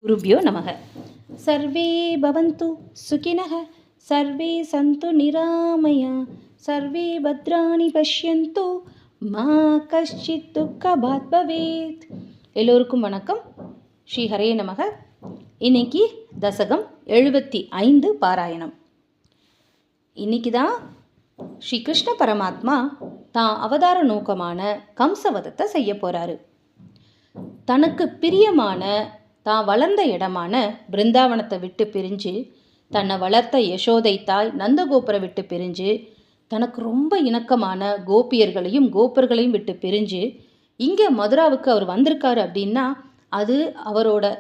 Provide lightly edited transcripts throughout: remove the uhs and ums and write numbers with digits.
குருபியோ நமக. சர்வே பவந்து சுகினஹ, சர்வே சந்து நிராமயா, சர்வே பத்ராணி பஷ்யந்து, மா கஷ்சித் துக்கபாத் பவேத். எல்லோருக்கும் வணக்கம். ஸ்ரீ ஹரே நமக. இன்னைக்கு தசகம் 75 பாராயணம். இன்னைக்கு தான் ஸ்ரீ கிருஷ்ண பரமாத்மா தான் அவதார நோக்கமான கம்சவதத்தை செய்ய போகிறாரு. தனக்கு பிரியமான தான் வளர்ந்த இடமான பிருந்தாவனத்தை விட்டு பிரிஞ்சு, தன்னை வளர்த்த யசோதை தாய் நந்தகோபுரை விட்டு பிரிஞ்சு, தனக்கு ரொம்ப இணக்கமான கோபியர்களையும் கோபர்களையும் விட்டு பிரிஞ்சு இங்கே மதுராவுக்கு அவர் வந்திருக்காரு அப்படின்னா அது அவரோட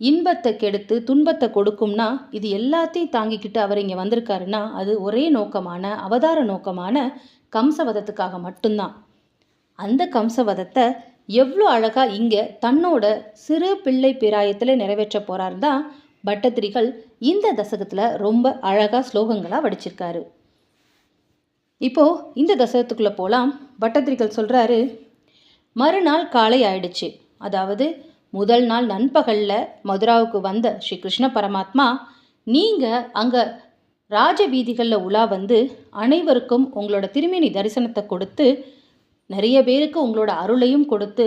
இன்பத்தை கெடுத்து துன்பத்தை கொடுக்கும்னா இது எல்லாத்தையும் தாங்கிக்கிட்டு அவர் இங்கே வந்திருக்காருன்னா அது ஒரே நோக்கமான அவதார நோக்கமான கம்சவதத்துக்காக மட்டும்தான். அந்த கம்சவதத்தை எவ்வளோ அழகாக இங்கே தன்னோட சிறு பிள்ளை பிராயத்தில் நிறைவேற்ற போகிறாரு தான் பட்டத்திரிகள் இந்த தசகத்தில் ரொம்ப அழகாக ஸ்லோகங்களாக வடிச்சிருக்காரு. இப்போது இந்த தசகத்துக்குள்ளே போகலாம். பட்டத்திரிகள் சொல்கிறாரு, மறுநாள் காலை ஆயிடுச்சு. அதாவது முதல் நாள் நண்பகலில் மதுராவுக்கு வந்த ஸ்ரீ கிருஷ்ண பரமாத்மா நீங்கள் அங்கே ராஜ வீதிகளில் உலா வந்து அனைவருக்கும் உங்களோட திருமேனி தரிசனத்தை கொடுத்து நிறைய பேருக்கு உங்களோட அருளையும் கொடுத்து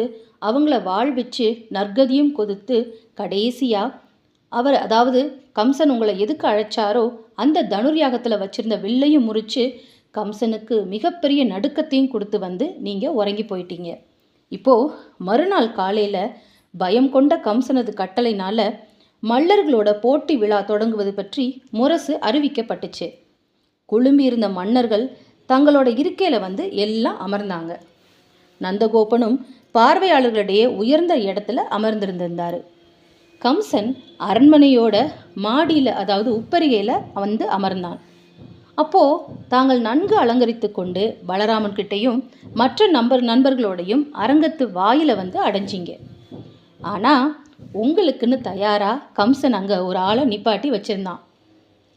அவங்கள வாழ்விச்சு நற்கதியும் கொடுத்து கடைசியாக அவர் அதாவது கம்சன் உங்களை எதுக்கு அழைச்சாரோ அந்த தனுர்யாகத்தில் வச்சுருந்த வில்லையும் முறித்து கம்சனுக்கு மிகப்பெரிய நடுக்கத்தையும் கொடுத்து வந்து நீங்கள் உறங்கி போயிட்டீங்க. இப்போது மறுநாள் காலையில் பயம் கொண்ட கம்சனது கட்டளைனால மல்லர்களோட போட்டி விழா தொடங்குவது பற்றி முரசு அறிவிக்கப்பட்டுச்சு. குழும்பியிருந்த மன்னர்கள் தங்களோட இருக்கையில் வந்து எல்லாம் அமர்ந்தாங்க. நந்தகோபனும் பார்வையாளர்களிடையே உயர்ந்த இடத்துல அமர்ந்திருந்திருந்தார். கம்சன் அரண்மனையோட மாடியில் அதாவது உப்பரிகையில் வந்து அமர்ந்தான். அப்போது தாங்கள் நன்கு அலங்கரித்து கொண்டு பலராமன் கிட்டையும் மற்ற நண்பர்களோடையும் அரங்கத்து வாயில் வந்து அடைஞ்சிங்க. ஆனால் உங்களுக்குன்னு தயாராக கம்சன் அங்கே ஒரு ஆளை நிப்பாட்டி வச்சிருந்தான்.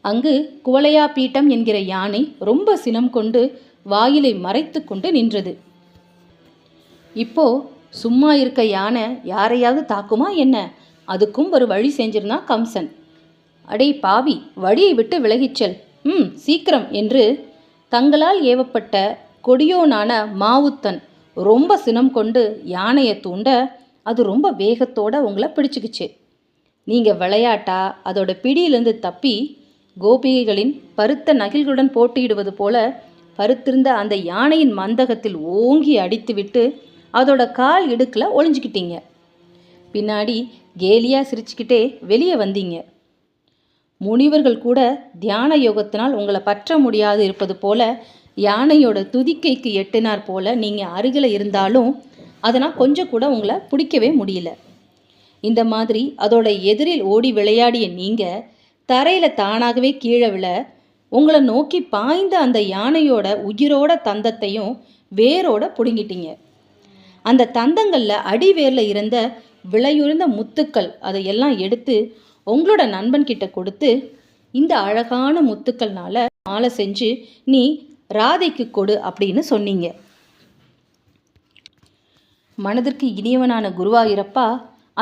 அங்கு குவளையா பீட்டம் என்கிற யானை ரொம்ப சினம் கொண்டு வாயிலை மறைத்து கொண்டு நின்றது. இப்போ சும்மா இருக்க யானை யாரையாவது தாக்குமா என்ன? அதுக்கும் ஒரு வழி செஞ்சிருந்தான் கம்சன். அடே பாவி, வழியை விட்டு விலகிச்சல், சீக்கிரம் என்று தங்களால் ஏவப்பட்ட கொடியோனான மாவுத்தன் ரொம்ப சினம் கொண்டு யானையை தூண்ட அது ரொம்ப வேகத்தோடு உங்களை பிடிச்சிக்கிச்சு. நீங்கள் விளையாட்டா அதோட பிடியிலிருந்து தப்பி கோபிகைகளின் பருத்த நகில்களுடன் போட்டியிடுவது போல பருத்திருந்த அந்த யானையின் மந்தகத்தில் ஓங்கி அடித்துவிட்டு அதோட கால் இடுக்கில் ஒளிஞ்சிக்கிட்டீங்க. பின்னாடி கேலியாக சிரிச்சுக்கிட்டே வெளியே வந்தீங்க. முனிவர்கள் கூட தியான யோகத்தினால் உங்களை பற்ற முடியாது இருப்பது போல யானையோட துதிக்கைக்கு எட்டினார் போல நீங்கள் அருகில் இருந்தாலும் அதனால் கொஞ்சம் கூட உங்களை பிடிக்கவே முடியல. இந்த மாதிரி அதோட எதிரில் ஓடி விளையாடிய நீங்கள் தரையில் தானாகவே கீழே விழ உங்களை நோக்கி பாய்ந்த அந்த யானையோட உயிரோட தந்தத்தையும் வேரோட பிடுங்கிட்டீங்க. அந்த தந்தங்களில் அடிவேரில் இருந்த விலையுறந்த முத்துக்கள் அதையெல்லாம் எடுத்து உங்களோட நண்பன்கிட்ட கொடுத்து இந்த அழகான முத்துக்கள்னால மாலை செஞ்சு நீ ராதைக்கு கொடு அப்படின்னு சொன்னீங்க. மனதிற்கு இனியவனான குருவாயூரப்பா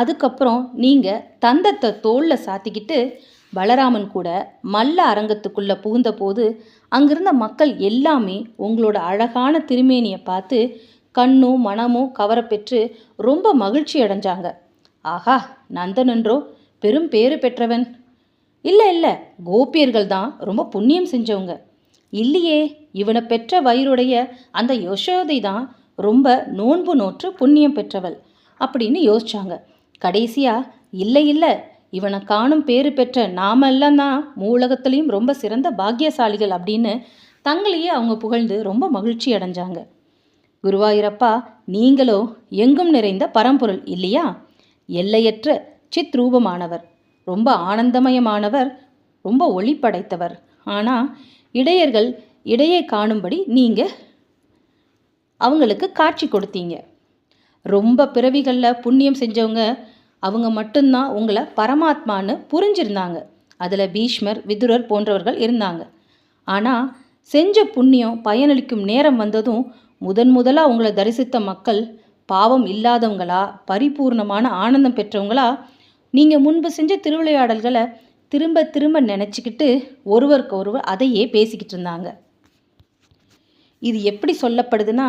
அதுக்கப்புறம் நீங்கள் தந்தத்தை தோளில் சாத்திக்கிட்டு பலராமன் கூட மல்ல அரங்கத்துக்குள்ளே புகுந்த போது அங்கிருந்த மக்கள் எல்லாமே உங்களோட அழகான திருமேனியை பார்த்து கண்ணும் மனமும் கவரப்பெற்று ரொம்ப மகிழ்ச்சி அடைஞ்சாங்க. ஆஹா, நந்தனன்றோ பெரும் பேறு பெற்றவன். இல்லை கோபியர்கள் தான் ரொம்ப புண்ணியம் செஞ்சவங்க. இல்லையே, இவனை பெற்ற வயிறுடைய அந்த யசோதை தான் ரொம்ப நோன்பு நோற்று புண்ணியம் பெற்றவள் அப்படின்னு யோசிச்சாங்க. கடைசியாக இல்லை இவனை காணும் பேறு பெற்ற நாமெல்லாம் தான் மூலகத்துலேயும் ரொம்ப சிறந்த பாக்கியசாலிகள் அப்படின்னு தங்களையே அவங்க புகழ்ந்து ரொம்ப மகிழ்ச்சி அடைஞ்சாங்க. குருவாயூரப்பா, நீங்களோ எங்கும் நிறைந்த பரம்பொருள் இல்லையா? எல்லையற்ற சித் ரூபமானவர், ரொம்ப ஆனந்தமயமானவர், ரொம்ப ஒளி படைத்தவர். ஆனால் இடையர்கள் இடையே காணும்படி நீங்கள் அவங்களுக்கு காட்சி கொடுத்தீங்க. ரொம்ப பிறவிகளில் புண்ணியம் செஞ்சவங்க அவங்க மட்டும்தான் உங்களை பரமாத்மான்னு புரிஞ்சிருந்தாங்க. அதில் பீஷ்மர், விதுரர் போன்றவர்கள் இருந்தாங்க. ஆனால் செஞ்ச புண்ணியம் பயனளிக்கும் நேரம் வந்ததும் முதலாக உங்களை தரிசித்த மக்கள் பாவம் இல்லாதவங்களா, பரிபூர்ணமான ஆனந்தம் பெற்றவங்களா, நீங்கள் முன்பு செஞ்ச திருவிளையாடல்களை திரும்ப திரும்ப நினச்சிக்கிட்டு ஒருவருக்கு ஒருவர் அதையே பேசிக்கிட்டு இருந்தாங்க. இது எப்படி சொல்லப்படுதுன்னா,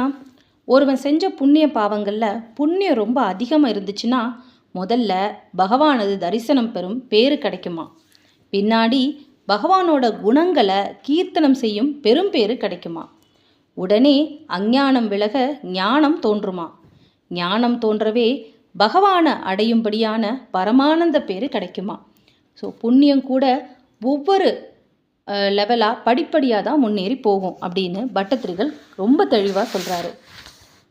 ஒருவன் செஞ்ச புண்ணிய பாவங்களில் புண்ணியம் ரொம்ப அதிகமாக இருந்துச்சுன்னா முதல்ல பகவானது தரிசனம் பெறும் பேரு கிடைக்குமா, பின்னாடி பகவானோட குணங்களை கீர்த்தனம் செய்யும் பெரும் பேரு கிடைக்குமா, உடனே அஞ்ஞானம் விலக ஞானம் தோன்றுமா, ஞானம் தோன்றவே பகவானை அடையும்படியான பரமானந்த பேரு கிடைக்குமா. ஸோ புண்ணியம் கூட ஒவ்வொரு லெவலாக படிப்படியாக தான் முன்னேறி போகும் அப்படின்னு பட்டத்திரிகள் ரொம்ப தெளிவாக சொல்கிறாரு.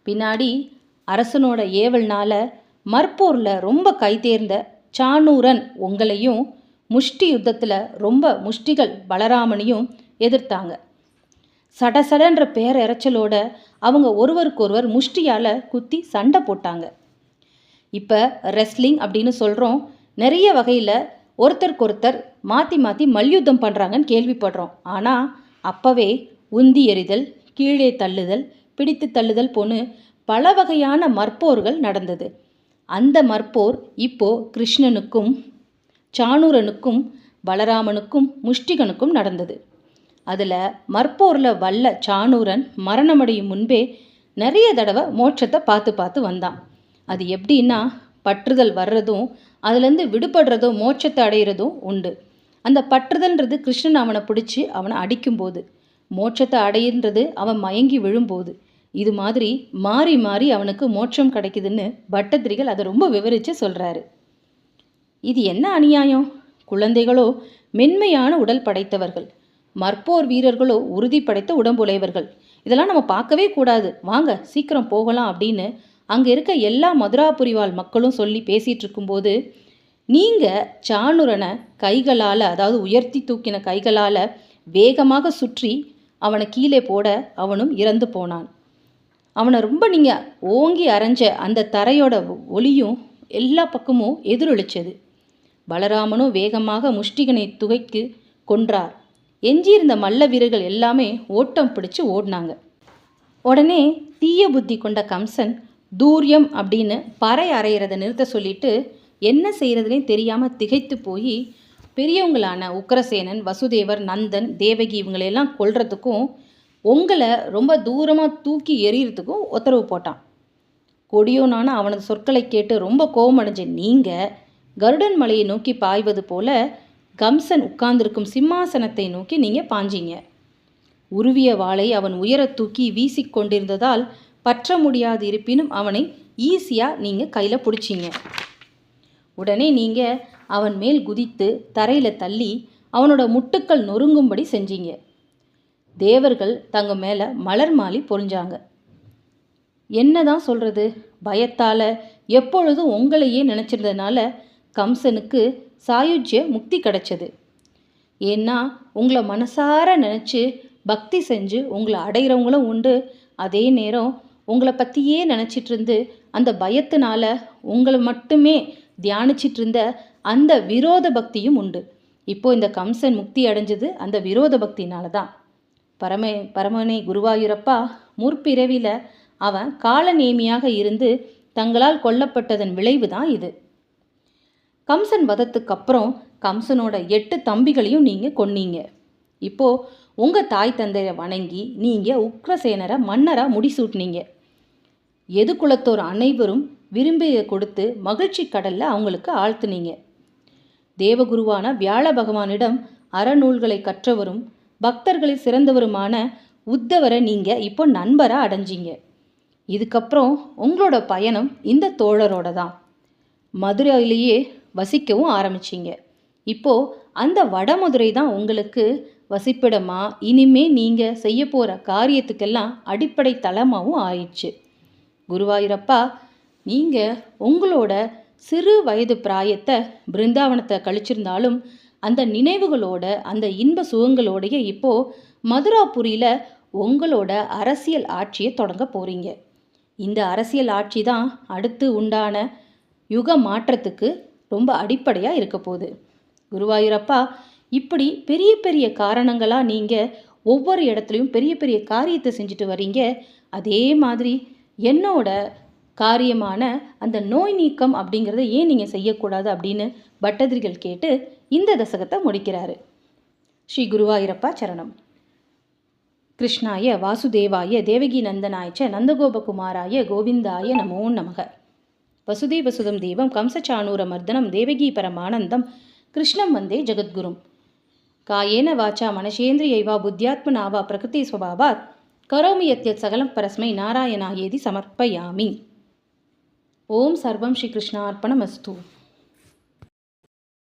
பின்னாடி அரசனோட ஏவல்னால மற்போரில் ரொம்ப கைதேர்ந்த சாணூரன் உங்களையும் முஷ்டி யுத்தத்தில் ரொம்ப முஷ்டிகள் பலராமனையும் எதிர்த்தாங்க. சடசடன்ற பேரிரைச்சலோட அவங்க ஒருவருக்கொருவர் முஷ்டியால் குத்தி சண்டை போட்டாங்க. இப்போ ரெஸ்லிங் அப்படின்னு சொல்கிறோம். நிறைய வகையில் ஒருத்தருக்கொருத்தர் மாற்றி மாற்றி மல்யுத்தம் பண்ணுறாங்கன்னு கேள்விப்படுறோம். ஆனால் அப்போவே உந்தி எறிதல், கீழே தள்ளுதல், பிடித்து தள்ளுதல் போன்னு பல வகையான மற்போர்கள் நடந்தது. அந்த மற்போர் இப்போ கிருஷ்ணனுக்கும் சாணூரனுக்கும் பலராமனுக்கும் முஷ்டிகனுக்கும் நடந்தது. அதில் மற்போரில் வல்ல சாணூரன் மரணமடையும் முன்பே நிறைய தடவை மோட்சத்தை பார்த்து பார்த்து வந்தான். அது எப்படின்னா, பற்றுதல் வர்றதும் அதுலேருந்து விடுபடுறதும் மோட்சத்தை அடைகிறதும் உண்டு. அந்த பற்றுதல்ன்றது கிருஷ்ணன் அவனை பிடிச்சி அவனை அடிக்கும்போது, மோட்சத்தை அடையின்றது அவன் மயங்கி விழும்போது. இது மாதிரி மாறி மாறி அவனுக்கு மோட்சம் கிடைக்குதுன்னு பட்டத்திரிகள் அதை ரொம்ப விவரித்து சொல்கிறாரு. இது என்ன அநியாயம்? குழந்தைகளோ மென்மையான உடல் படைத்தவர்கள், மற்போர் வீரர்களோ உறுதி படைத்த உடம்புடையவர்கள். இதெல்லாம் நம்ம பார்க்கவே கூடாது, வாங்க சீக்கிரம் போகலாம் அப்படின்னு அங்கே இருக்க எல்லா மதுராபுரிவாழ் மக்களும் சொல்லி பேசிகிட்டு இருக்கும்போது, நீங்கள் சாணூரனை கைகளால், அதாவது உயர்த்தி தூக்கின கைகளால் வேகமாக சுற்றி அவனை கீழே போட அவனும் இறந்து போனான். அவனை ரொம்ப நீங்கள் ஓங்கி அரைஞ்ச அந்த தரையோட ஒளியும் எல்லா பக்கமும் எதிரொலிச்சது. பலராமனும் வேகமாக முஷ்டிகனை துகைக்கு கொன்றார். எஞ்சியிருந்த மல்ல வீரர்கள் எல்லாமே ஓட்டம் பிடிச்சு ஓடினாங்க. உடனே தீய புத்தி கொண்ட கம்சன் தூரியம் அப்படின்னு பறை அறையிறதை நிறுத்த சொல்லிட்டு என்ன செய்கிறதுனே தெரியாமல் திகைத்து போய் பெரியவங்களான உக்கிரசேனன், வசுதேவர், நந்தன், தேவகி இவங்களையெல்லாம் கொல்றதுக்கும் உங்களை ரொம்ப தூரமாக தூக்கி எறிகிறதுக்கும் உத்தரவு போட்டான். கொடியோனான அவனது சொற்களை கேட்டு ரொம்ப கோபமடைஞ்ச நீங்கள் கருடன் மலையை நோக்கி பாய்வது போல கம்சன் உட்கார்ந்திருக்கும் சிம்மாசனத்தை நோக்கி நீங்கள் பாஞ்சீங்க. உருவிய வாளை அவன் உயர தூக்கி வீசிக்கொண்டிருந்ததால் பற்ற முடியாது இருப்பினும் அவனை ஈஸியாக நீங்கள் கையில் பிடிச்சிங்க. உடனே நீங்கள் அவன் மேல் குதித்து தரையில் தள்ளி அவனோட முட்டுக்கள் நொறுங்கும்படி செஞ்சீங்க. தேவர்கள் தங்க மேலே மலர் மாலி பொறிஞ்சாங்க. என்னதான் சொல்கிறது, பயத்தால் எப்பொழுதும் உங்களையே நினச்சிருந்ததுனால கம்சனுக்கு சாயுஜ்ய முக்தி கிடைச்சது. ஏன்னா உங்களை மனசார நினச்சி பக்தி செஞ்சு உங்களை அடைகிறவங்களும் உண்டு, அதே நேரம் உங்களை பற்றியே நினச்சிட்டு இருந்து அந்த பயத்தினால உங்களை மட்டுமே தியானிச்சிட்டு இருந்த அந்த விரோத பக்தியும் உண்டு. இப்போது இந்த கம்சன் முக்தி அடைஞ்சது அந்த விரோத பக்தினால தான். பரமனை குருவாயூரப்பா முற்பிறவியில் அவன் காலநேமியாக இருந்து தங்களால் கொல்லப்பட்டதன் விளைவு தான் இது. கம்சன் வதத்துக்கு அப்புறம் கம்சனோட 8 தம்பிகளையும் நீங்கள் கொன்னீங்க. இப்போது உங்கள் தாய் தந்தையை வணங்கி நீங்கள் உக்ரசேனரை மன்னராக முடிசூட்டினீங்க. எது குலத்தோர் அனைவரும் விரும்பிய கொடுத்து மகிழ்ச்சி கடலில் அவங்களுக்கு ஆழ்த்துனீங்க. தேவகுருவான வியாழ பகவானிடம் அறநூல்களை கற்றவரும் பக்தர்களில் சிறந்தவருமான உத்தவரை நீங்கள் இப்போ நண்பராக அடைஞ்சிங்க. இதுக்கப்புறம் உங்களோட பயணம் இந்த தோழரோட தான். மதுரையிலேயே வசிக்கவும் ஆரம்பிச்சிங்க. இப்போது அந்த வடமதுரை தான் உங்களுக்கு வசிப்பிடமா, இனிமே நீங்கள் செய்ய போகிற காரியத்துக்கெல்லாம் அடிப்படை தளமாகவும் ஆயிடுச்சு. குருவாயூரப்பா, நீங்கள் உங்களோட சிறு வயது பிராயத்தை பிருந்தாவனத்தை கழிச்சிருந்தாலும் அந்த நினைவுகளோட அந்த இன்ப சுகங்களோடைய இப்போது மதுராபுரியில் உங்களோட அரசியல் ஆட்சியை தொடங்க போகிறீங்க. இந்த அரசியல் ஆட்சி தான் அடுத்து உண்டான யுக மாற்றத்துக்கு ரொம்ப அடிப்படையாக இருக்க போகுது. குருவாயூரப்பா, இப்படி பெரிய பெரிய காரணங்களாக நீங்கள் ஒவ்வொரு இடத்துலையும் பெரிய பெரிய காரியத்தை செஞ்சுட்டு வரீங்க. அதே மாதிரி என்னோட காரியமான அந்த நோய் நீக்கம் அப்படிங்கிறத ஏன் நீங்கள் செய்யக்கூடாது அப்படின்னு பட்டதிரிகள் கேட்டு இந்த தசகத்தை முடிக்கிறாரு. ஸ்ரீ குருவாயூரப்பா சரணம். கிருஷ்ணாய வாசுதேவாய தேவகி நந்தனாய நந்தகோபகுமாராய கோவிந்தாய நமோ நமக. வசுதேவசுதம் தேவம் கம்சச்சாணூரமர்தனம் தேவகி பரமானந்தம் கிருஷ்ணம் வந்தே ஜெகத்குரும். காயேன வாச்சா மனசேந்திரியைவா புத்தியாத்மனா வா பிரகிருதி ஸ்வபாவாத் கரோமி யத்யத் சகலம் பரஸ்மை நாராயணாயேதி சமர்ப்பயாமி. ஓம் சர்வம் ஸ்ரீ கிருஷ்ணார்ப்பணமஸ்து.